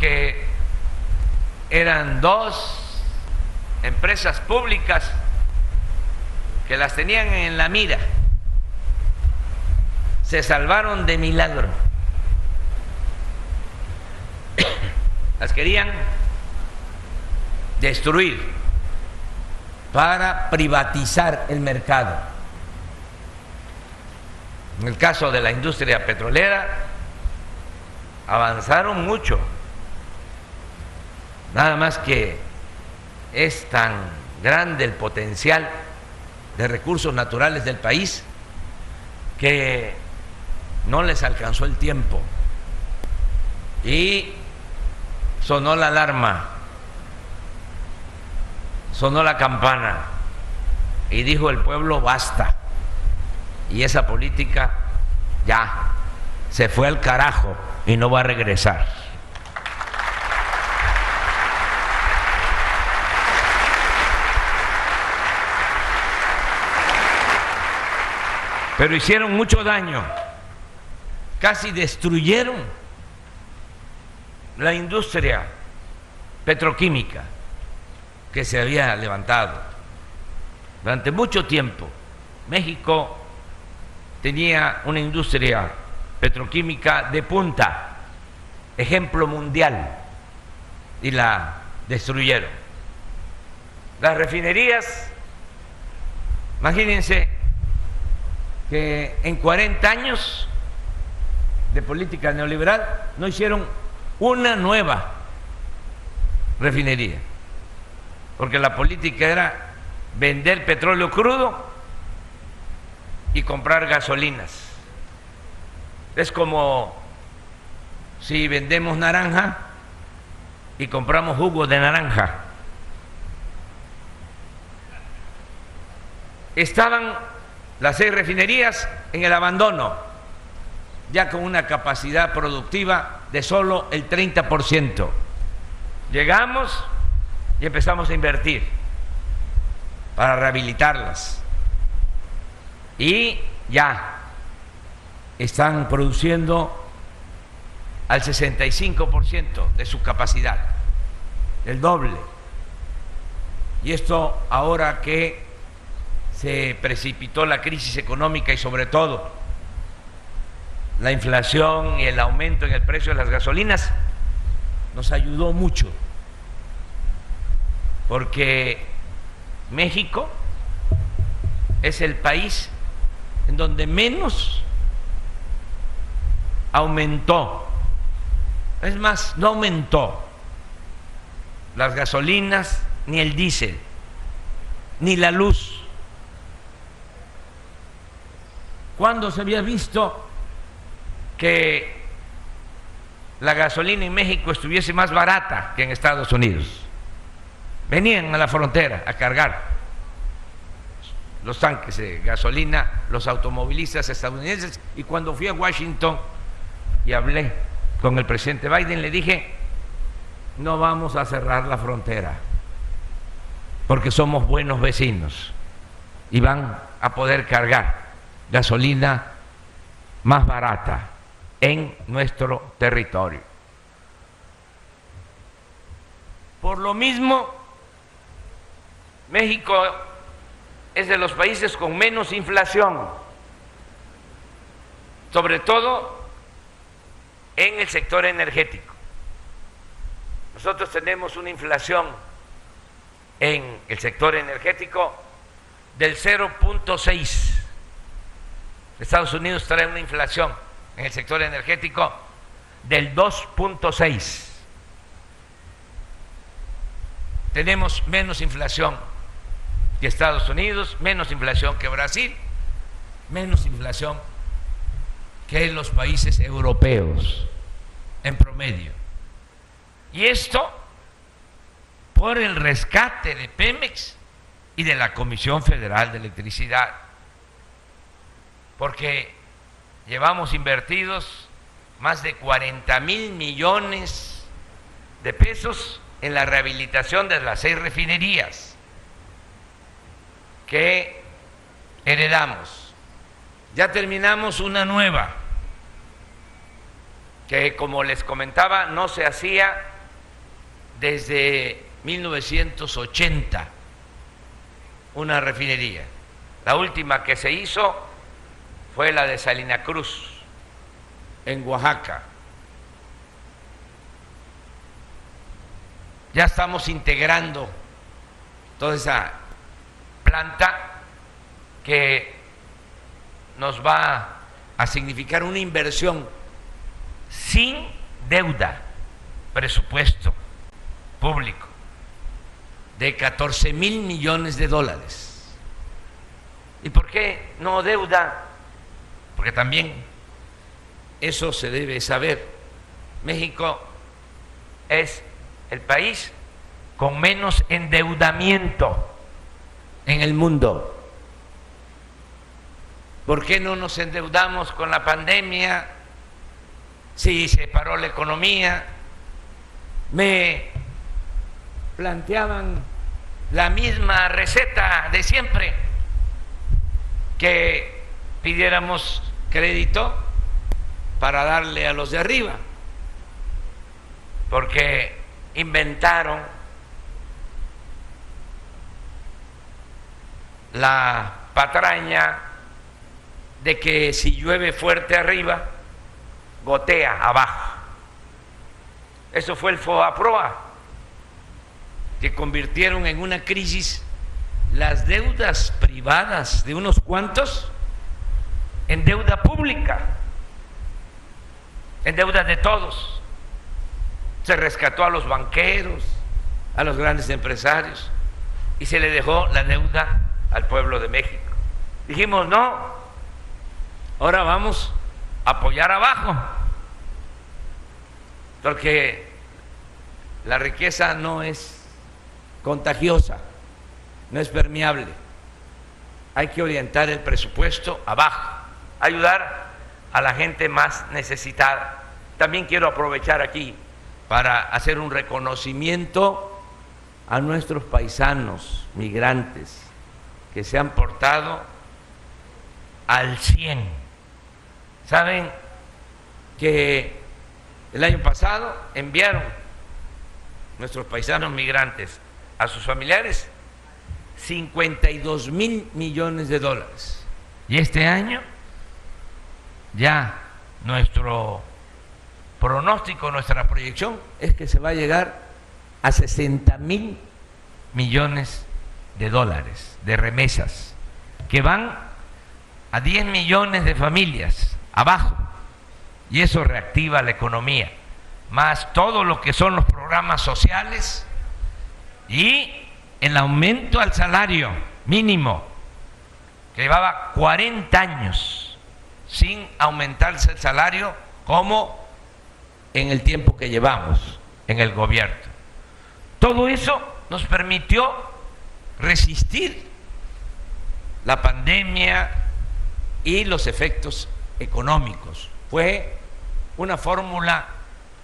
porque eran dos empresas públicas que las tenían en la mira. Se salvaron de milagro. Las querían destruir para privatizar el mercado. En el caso de la industria petrolera, avanzaron mucho. Nada más que es tan grande el potencial de recursos naturales del país que no les alcanzó el tiempo y sonó la alarma, sonó la campana y dijo el pueblo basta, y esa política ya se fue al carajo y no va a regresar. Pero hicieron mucho daño, casi destruyeron la industria petroquímica que se había levantado durante mucho tiempo. México tenía una industria petroquímica de punta, ejemplo mundial, y la destruyeron. Las refinerías, imagínense que en 40 años de política neoliberal no hicieron una nueva refinería, porque la política era vender petróleo crudo y comprar gasolinas. Es como si vendemos naranja y compramos jugo de naranja. Estaban las 6 refinerías en el abandono, ya con una capacidad productiva de solo el 30%. Llegamos y empezamos a invertir para rehabilitarlas y ya están produciendo al 65% de su capacidad, el doble. Y esto ahora que se precipitó la crisis económica y sobre todo la inflación y el aumento en el precio de las gasolinas, nos ayudó mucho, porque México es el país en donde menos aumentó, es más, no aumentó las gasolinas, ni el diésel, ni la luz. ¿Cuándo se había visto que la gasolina en México estuviese más barata que en Estados Unidos? Venían a la frontera a cargar los tanques de gasolina los automovilistas estadounidenses, y cuando fui a Washington y hablé con el presidente Biden, le dije: no vamos a cerrar la frontera porque somos buenos vecinos y van a poder cargar gasolina más barata en nuestro territorio. Por lo mismo, México es de los países con menos inflación, sobre todo en el sector energético. Nosotros tenemos una inflación en el sector energético del 0.6. Estados Unidos trae una inflación en el sector energético del 2.6. Tenemos menos inflación que Estados Unidos, menos inflación que Brasil, menos inflación que los países europeos en promedio. Y esto por el rescate de Pemex y de la Comisión Federal de Electricidad, porque llevamos invertidos más de 40,000 millones de pesos en la rehabilitación de las 6 refinerías que heredamos. Ya terminamos una nueva que, como les comentaba, no se hacía desde 1980 una refinería. La última que se hizo fue la de Salina Cruz, en Oaxaca. Ya estamos integrando toda esa planta que nos va a significar una inversión sin deuda, presupuesto público de 14,000 millones de dólares. ¿Y por qué no deuda? Porque también eso se debe saber. México es el país con menos endeudamiento en el mundo. ¿Por qué no nos endeudamos con la pandemia? Si se paró la economía. Me planteaban la misma receta de siempre, que pidiéramos crédito para darle a los de arriba, porque inventaron la patraña de que si llueve fuerte arriba, gotea abajo. Eso fue el FOBAPROA, que convirtieron en una crisis las deudas privadas de unos cuantos en deuda pública, en deuda de todos. Se rescató a los banqueros, a los grandes empresarios, y se le dejó la deuda al pueblo de México. Dijimos, no, ahora vamos a apoyar abajo, porque la riqueza no es contagiosa, no es permeable. Hay que orientar el presupuesto abajo, ayudar a la gente más necesitada. También quiero aprovechar aquí para hacer un reconocimiento a nuestros paisanos migrantes que se han portado al 100. Saben que el año pasado enviaron nuestros paisanos migrantes a sus familiares 52,000 millones de dólares. Y este año ya nuestro pronóstico, nuestra proyección es que se va a llegar a 60,000 millones de dólares de remesas, que van a 10 millones de familias abajo, y eso reactiva la economía, más todo lo que son los programas sociales y el aumento al salario mínimo, que llevaba 40 años sin aumentarse el salario como en el tiempo que llevamos en el gobierno. Todo eso nos permitió resistir la pandemia y los efectos económicos. Fue una fórmula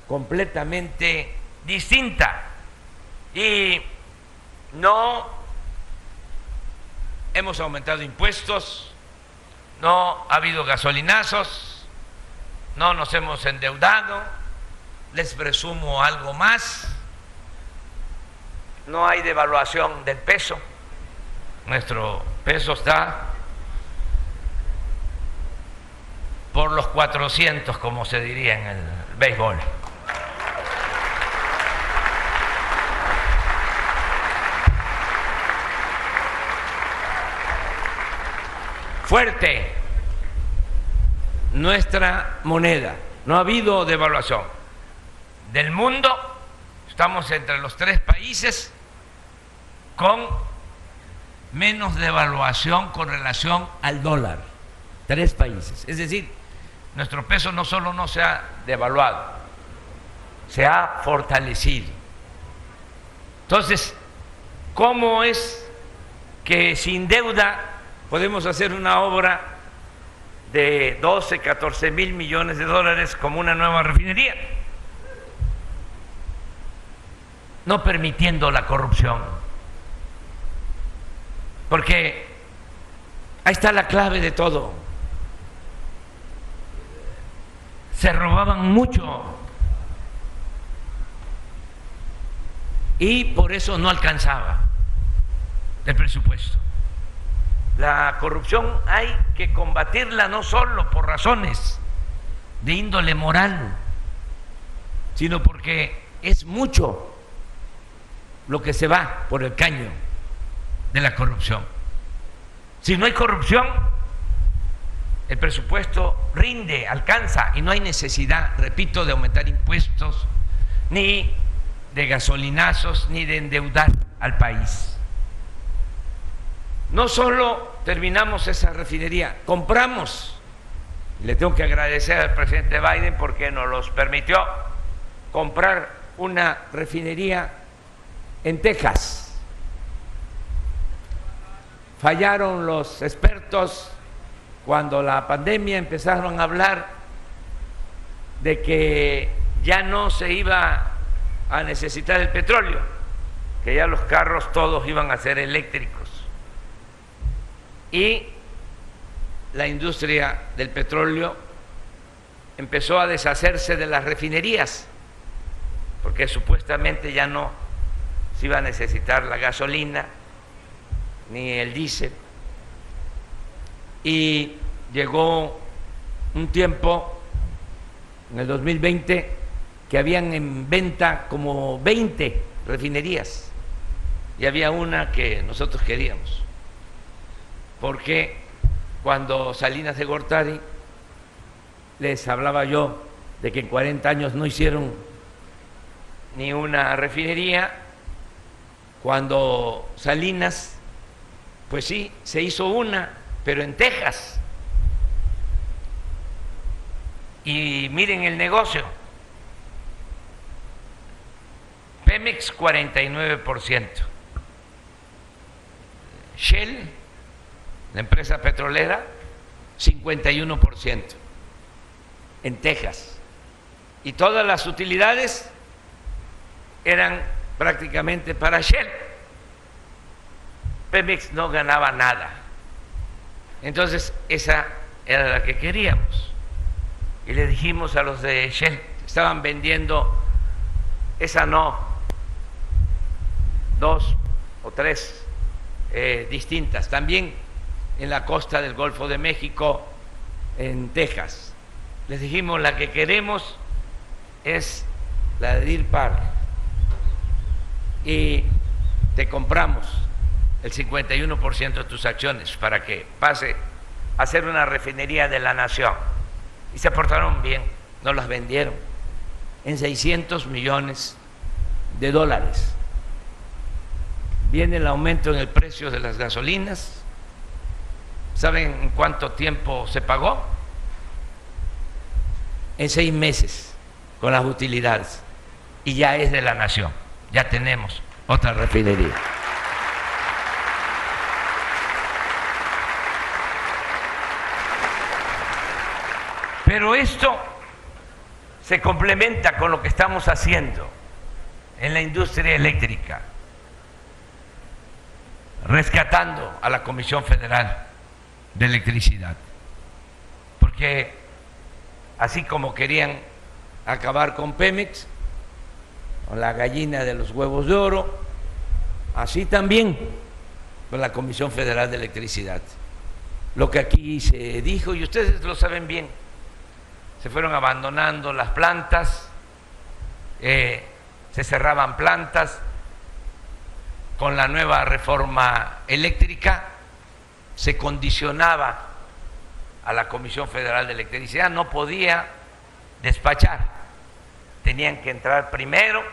completamente distinta, y no hemos aumentado impuestos, no ha habido gasolinazos, no nos hemos endeudado. Les presumo algo más: no hay devaluación del peso. Nuestro peso está por los 400, como se diría en el béisbol. Fuerte nuestra moneda, no ha habido devaluación. Del mundo estamos entre los 3 países con menos devaluación con relación al dólar. 3 países. Es decir, nuestro peso no solo no se ha devaluado, se ha fortalecido. Entonces, ¿cómo es que sin deuda podemos hacer una obra de 12, 14,000 millones de dólares como una nueva refinería? No permitiendo la corrupción, porque ahí está la clave de todo. se robaban mucho y por eso no alcanzaba el presupuesto. La corrupción hay que combatirla no solo por razones de índole moral, sino porque es mucho lo que se va por el caño de la corrupción. Si no hay corrupción, el presupuesto rinde, alcanza y no hay necesidad, repito, de aumentar impuestos, ni de gasolinazos, ni de endeudar al país. No solo terminamos esa refinería, compramos, le tengo que agradecer al presidente Biden porque nos los permitió comprar una refinería en Texas. Fallaron los expertos cuando la pandemia, empezaron a hablar de que ya no se iba a necesitar el petróleo, que ya los carros todos iban a ser eléctricos. Y la industria del petróleo empezó a deshacerse de las refinerías, porque supuestamente ya no se iba a necesitar la gasolina ni el diésel. Y llegó un tiempo, en el 2020, que habían en venta como 20 refinerías y había una que nosotros queríamos, porque cuando Salinas de Gortari les hablaba yo de que en 40 años no hicieron ni una refinería, cuando Salinas, pues sí, se hizo una, pero en Texas. Y miren el negocio. Pemex 49%. Shell, la empresa petrolera, 51% en Texas. Y todas las utilidades eran prácticamente para Shell. Pemex no ganaba nada. Entonces esa era la que queríamos. Y le dijimos a los de Shell, estaban vendiendo esa no, 2 o 3 distintas, también en la costa del Golfo de México, en Texas. Les dijimos, la que queremos es la de Deer Park y te compramos el 51% de tus acciones para que pase a ser una refinería de la nación. Y se portaron bien, nos las vendieron en $600 millones. Viene el aumento en el precio de las gasolinas. ¿Saben en cuánto tiempo se pagó? En 6 meses, con las utilidades. Y ya es de la nación, ya tenemos otra refinería. Pero esto se complementa con lo que estamos haciendo en la industria eléctrica, rescatando a la Comisión Federal de Electricidad, porque así como querían acabar con Pemex, con la gallina de los huevos de oro, así también con la Comisión Federal de Electricidad. Lo que aquí se dijo, y ustedes lo saben bien, se fueron abandonando las plantas, se cerraban plantas. Con la nueva reforma eléctrica se condicionaba a la Comisión Federal de Electricidad, no podía despachar, tenían que entrar primero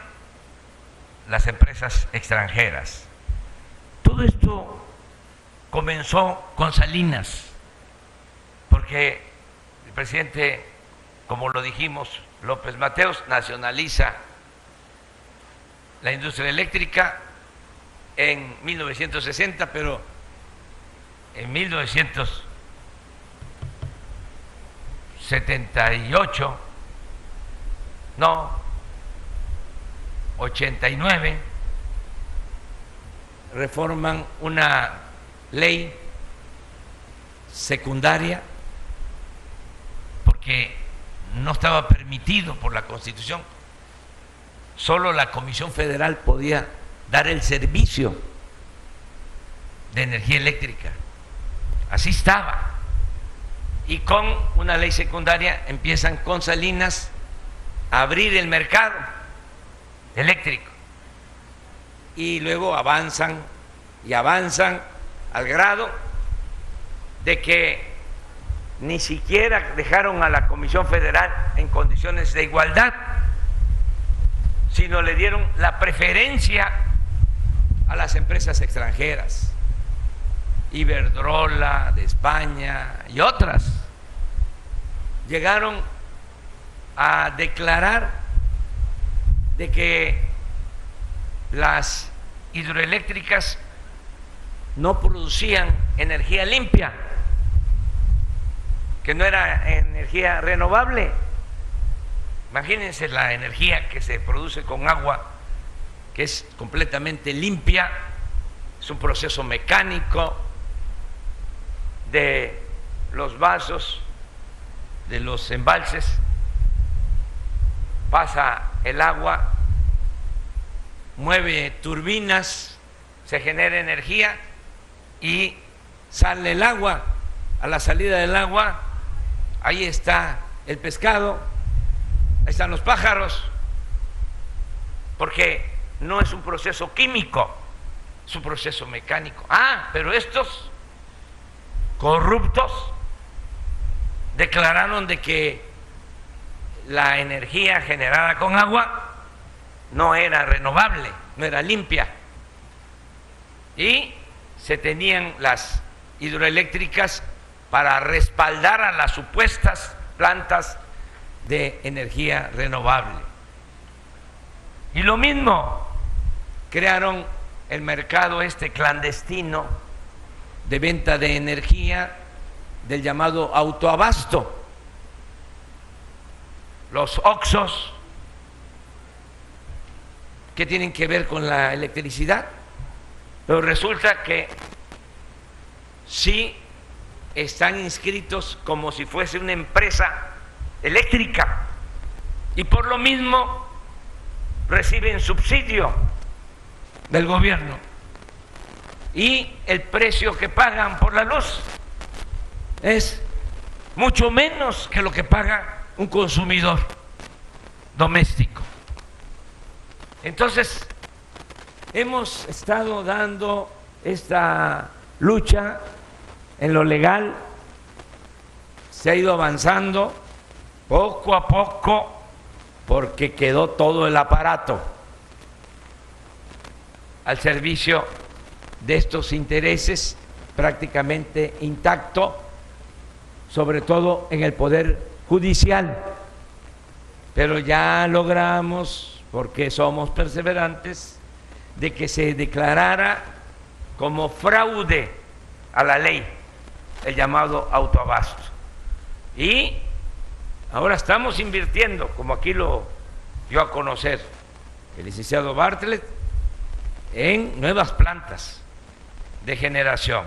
las empresas extranjeras. Todo esto comenzó con Salinas, porque el presidente, como lo dijimos, López Mateos, nacionaliza la industria eléctrica en 1960, pero en 1978, no, 89, reforman una ley secundaria porque no estaba permitido por la Constitución. Solo la Comisión Federal podía dar el servicio de energía eléctrica. Así estaba. Y con una ley secundaria empiezan con Salinas a abrir el mercado eléctrico. Y luego avanzan y avanzan al grado de que ni siquiera dejaron a la Comisión Federal en condiciones de igualdad, sino le dieron la preferencia a las empresas extranjeras, Iberdrola de España y otras. Llegaron a declarar de que las hidroeléctricas no producían energía limpia, que no era energía renovable. Imagínense la energía que se produce con agua, que es completamente limpia, es un proceso mecánico de los vasos, de los embalses, pasa el agua, mueve turbinas, se genera energía y sale el agua. A la salida del agua, ahí está el pescado, ahí están los pájaros, porque no es un proceso químico, es un proceso mecánico. Pero estos corruptos declararon de que la energía generada con agua no era renovable, no era limpia, y se tenían las hidroeléctricas para respaldar a las supuestas plantas de energía renovable. Y lo mismo, crearon el mercado clandestino de venta de energía del llamado autoabasto, los Oxxos, que tienen que ver con la electricidad, pero resulta que sí están inscritos como si fuese una empresa eléctrica y por lo mismo reciben subsidio del gobierno, y el precio que pagan por la luz es mucho menos que lo que paga un consumidor doméstico. Entonces, hemos estado dando esta lucha en lo legal, se ha ido avanzando poco a poco porque quedó todo el aparato al servicio de estos intereses prácticamente intacto, sobre todo en el Poder Judicial. Pero ya logramos, porque somos perseverantes, de que se declarara como fraude a la ley el llamado autoabasto. Y ahora estamos invirtiendo, como aquí lo dio a conocer el licenciado Bartlett, en nuevas plantas de generación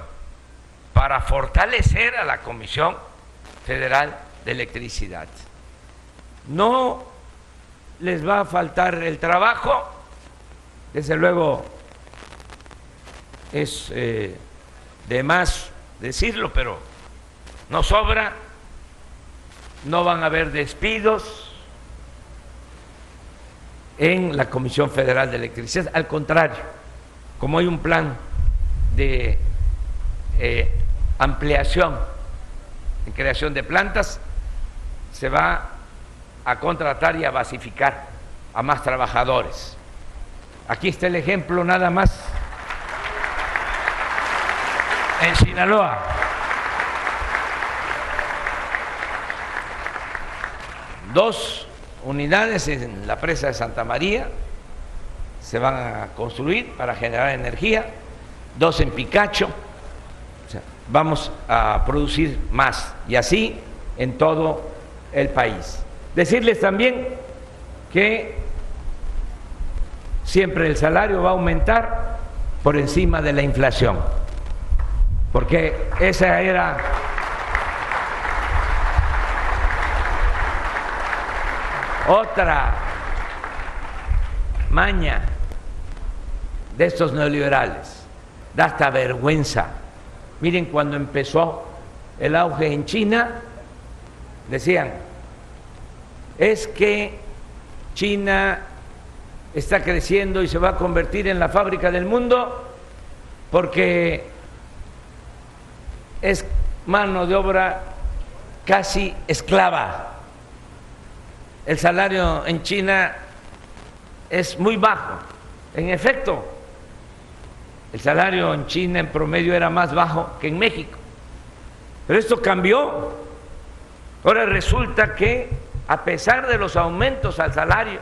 para fortalecer a la Comisión Federal de Electricidad. No les va a faltar el trabajo, desde luego es de más decirlo, pero no sobra, no van a haber despidos en la Comisión Federal de Electricidad, al contrario, como hay un plan de ampliación en creación de plantas, se va a contratar y a basificar a más trabajadores. Aquí está el ejemplo nada más. En Sinaloa, dos unidades en la presa de Santa María se van a construir para generar energía, dos en Picacho, o sea, vamos a producir más, y así en todo el país. Decirles también que siempre el salario va a aumentar por encima de la inflación, porque esa era Otra maña de estos neoliberales, da hasta vergüenza. Miren, cuando empezó el auge en China, decían, es que China está creciendo y se va a convertir en la fábrica del mundo porque es mano de obra casi esclava. El salario en China es muy bajo. En efecto, el salario en China en promedio era más bajo que en México. Pero esto cambió. Ahora resulta que, a pesar de los aumentos al salario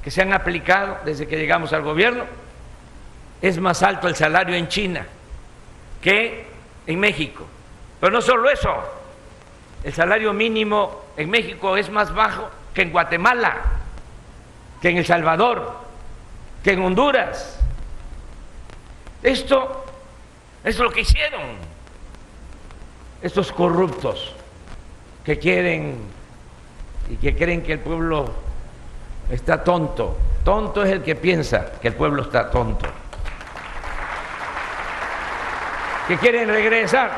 que se han aplicado desde que llegamos al gobierno, es más alto el salario en China que en México. Pero no solo eso, el salario mínimo en México es más bajo que en Guatemala, que en El Salvador, que en Honduras. Esto es lo que hicieron estos corruptos que quieren y que creen que el pueblo está tonto. Tonto es el que piensa que el pueblo está tonto. Que quieren regresar.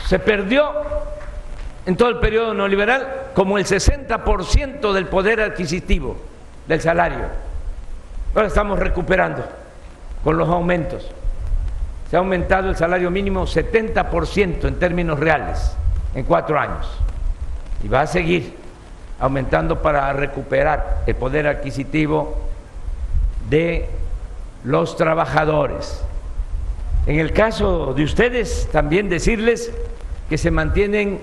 Se perdió en todo el periodo neoliberal como el 60% del poder adquisitivo del salario. Ahora estamos recuperando con los aumentos. Se ha aumentado el salario mínimo 70% en términos reales en 4 años. Y va a seguir aumentando para recuperar el poder adquisitivo de los trabajadores. En el caso de ustedes, también decirles que se mantienen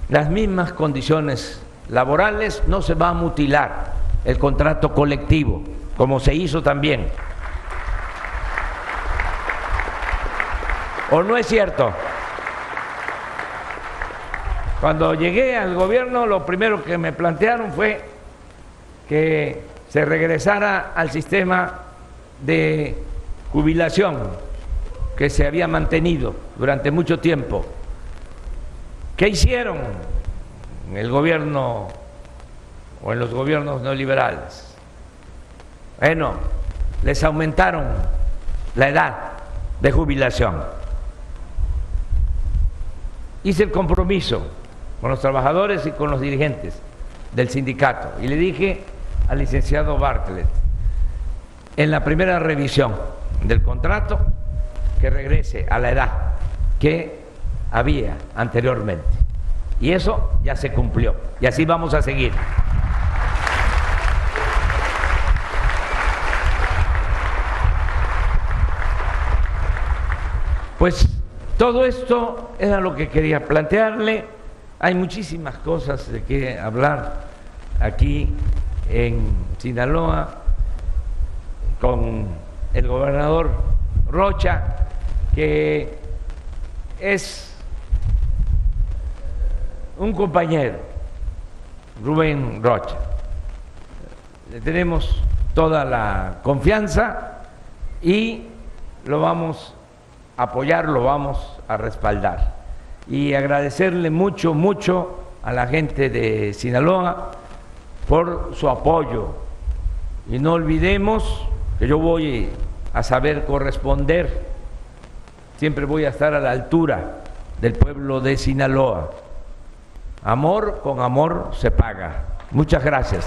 las mismas condiciones laborales, no se va a mutilar el contrato colectivo, como se hizo también. ¿O no es cierto? Cuando llegué al gobierno, lo primero que me plantearon fue que se regresara al sistema de jubilación que se había mantenido durante mucho tiempo. ¿Qué hicieron en el gobierno o en los gobiernos neoliberales? Bueno, les aumentaron la edad de jubilación. Hice el compromiso con los trabajadores y con los dirigentes del sindicato y le dije al licenciado Bartlett, en la primera revisión del contrato, que regrese a la edad que había anteriormente. Y eso ya se cumplió. Y así vamos a seguir. Pues todo esto era lo que quería plantearle. Hay muchísimas cosas de qué hablar aquí en Sinaloa con el gobernador Rocha, que es un compañero, Rubén Rocha. Le tenemos toda la confianza y lo vamos a apoyar, lo vamos a respaldar. Y agradecerle mucho, mucho a la gente de Sinaloa por su apoyo. Y no olvidemos que yo voy a saber corresponder, siempre voy a estar a la altura del pueblo de Sinaloa. Amor con amor se paga. Muchas gracias.